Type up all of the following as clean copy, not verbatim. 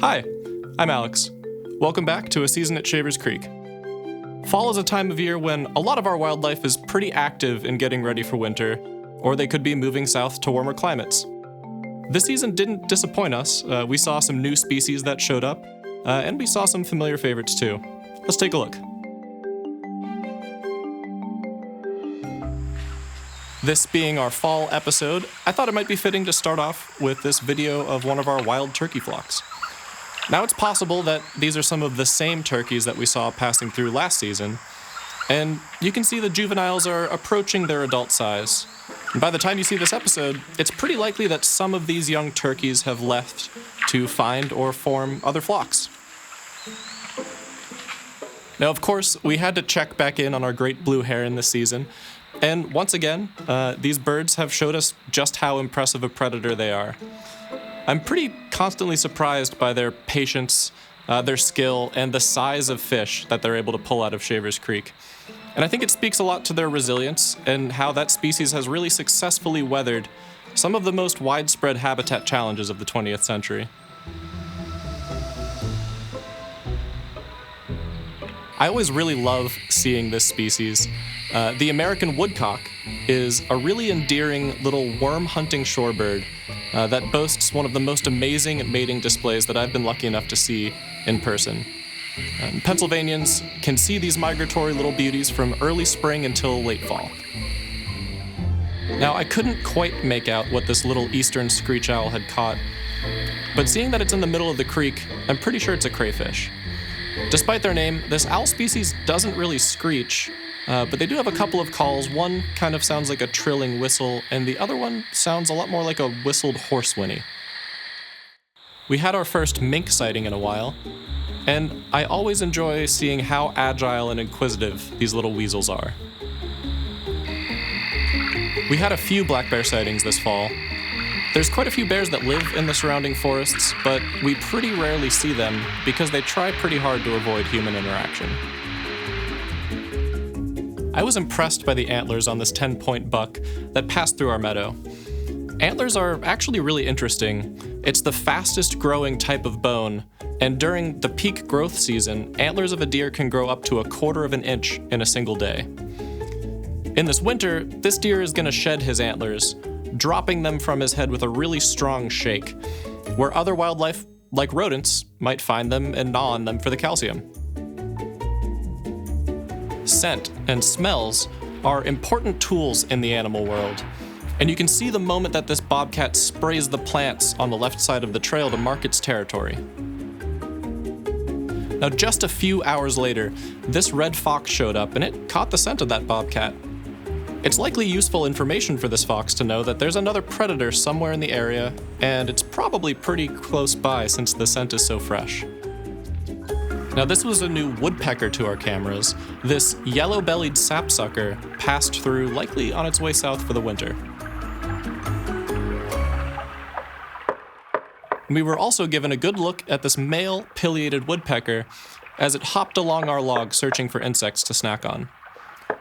Hi, I'm Alex. Welcome back to A Season at Shavers Creek. Fall is a time of year when a lot of our wildlife is pretty active in getting ready for winter, or they could be moving south to warmer climates. This season didn't disappoint us. We saw some new species that showed up, and we saw some familiar favorites too. Let's take a look. This being our fall episode, I thought it might be fitting to start off with this video of one of our wild turkey flocks. Now it's possible that these are some of the same turkeys that we saw passing through last season, and you can see the juveniles are approaching their adult size. And by the time you see this episode, it's pretty likely that some of these young turkeys have left to find or form other flocks. Now, of course, we had to check back in on our great blue heron this season, and once again, these birds have showed us just how impressive a predator they are. I'm pretty constantly surprised by their patience, their skill, and the size of fish that they're able to pull out of Shavers Creek. And I think it speaks a lot to their resilience and how that species has really successfully weathered some of the most widespread habitat challenges of the 20th century. I always really love seeing this species. The American woodcock is a really endearing little worm-hunting shorebird that boasts one of the most amazing mating displays that I've been lucky enough to see in person. Pennsylvanians can see these migratory little beauties from early spring until late fall. Now, I couldn't quite make out what this little eastern screech owl had caught, but seeing that it's in the middle of the creek, I'm pretty sure it's a crayfish. Despite their name, this owl species doesn't really screech, but they do have a couple of calls. One kind of sounds like a trilling whistle, and the other one sounds a lot more like a whistled horse whinny. We had our first mink sighting in a while, and I always enjoy seeing how agile and inquisitive these little weasels are. We had a few black bear sightings this fall. There's quite a few bears that live in the surrounding forests, but we pretty rarely see them because they try pretty hard to avoid human interaction. I was impressed by the antlers on this 10-point buck that passed through our meadow. Antlers are actually really interesting. It's the fastest growing type of bone, and during the peak growth season, antlers of a deer can grow up to 1/4 of an inch in a single day. In this winter, this deer is going to shed his antlers, dropping them from his head with a really strong shake, where other wildlife, like rodents, might find them and gnaw on them for the calcium. Scent and smells are important tools in the animal world, and you can see the moment that this bobcat sprays the plants on the left side of the trail to mark its territory. Now, just a few hours later, this red fox showed up and it caught the scent of that bobcat. It's likely useful information for this fox to know that there's another predator somewhere in the area, and it's probably pretty close by since the scent is so fresh. Now, this was a new woodpecker to our cameras. This yellow-bellied sapsucker passed through, likely on its way south for the winter. We were also given a good look at this male pileated woodpecker as it hopped along our log searching for insects to snack on.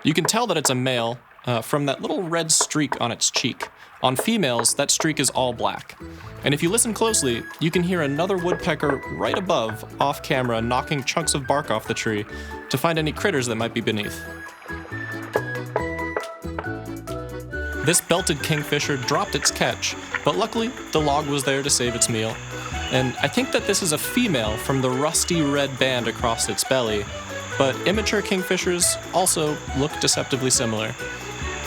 You can tell that it's a male from that little red streak on its cheek. On females, that streak is all black. And if you listen closely, you can hear another woodpecker right above, off camera, knocking chunks of bark off the tree to find any critters that might be beneath. This belted kingfisher dropped its catch, but luckily the log was there to save its meal. And I think that this is a female from the rusty red band across its belly, but immature kingfishers also look deceptively similar.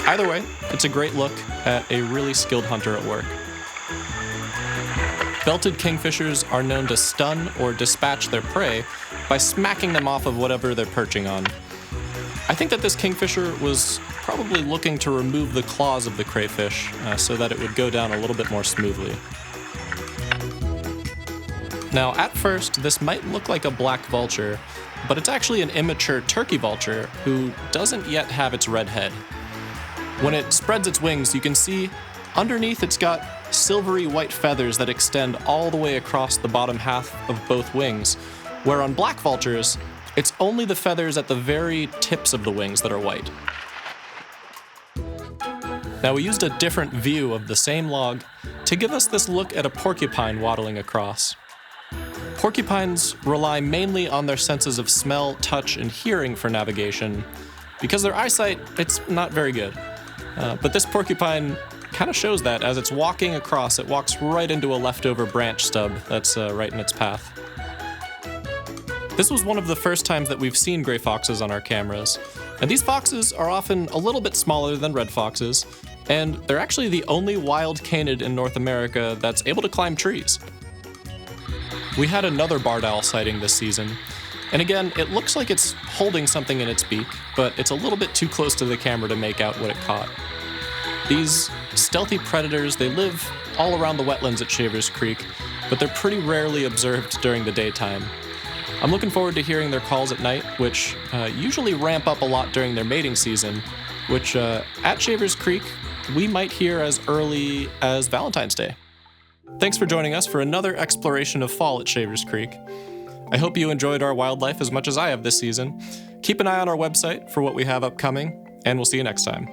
Either way, it's a great look at a really skilled hunter at work. Belted kingfishers are known to stun or dispatch their prey by smacking them off of whatever they're perching on. I think that this kingfisher was probably looking to remove the claws of the crayfish so that it would go down a little bit more smoothly. Now, at first, this might look like a black vulture, but it's actually an immature turkey vulture who doesn't yet have its red head. When it spreads its wings, you can see underneath it's got silvery white feathers that extend all the way across the bottom half of both wings, where on black vultures, it's only the feathers at the very tips of the wings that are white. Now, we used a different view of the same log to give us this look at a porcupine waddling across. Porcupines rely mainly on their senses of smell, touch, and hearing for navigation. Because their eyesight, it's not very good. But this porcupine kind of shows that as it's walking across, it walks right into a leftover branch stub that's right in its path. This was one of the first times that we've seen gray foxes on our cameras, and these foxes are often a little bit smaller than red foxes, and they're actually the only wild canid in North America that's able to climb trees. We had another barred owl sighting this season, and again, it looks like it's holding something in its beak, but it's a little bit too close to the camera to make out what it caught. These stealthy predators, they live all around the wetlands at Shavers Creek, but they're pretty rarely observed during the daytime. I'm looking forward to hearing their calls at night, which usually ramp up a lot during their mating season, which at Shavers Creek, we might hear as early as Valentine's Day. Thanks for joining us for another exploration of fall at Shavers Creek. I hope you enjoyed our wildlife as much as I have this season. Keep an eye on our website for what we have upcoming, and we'll see you next time.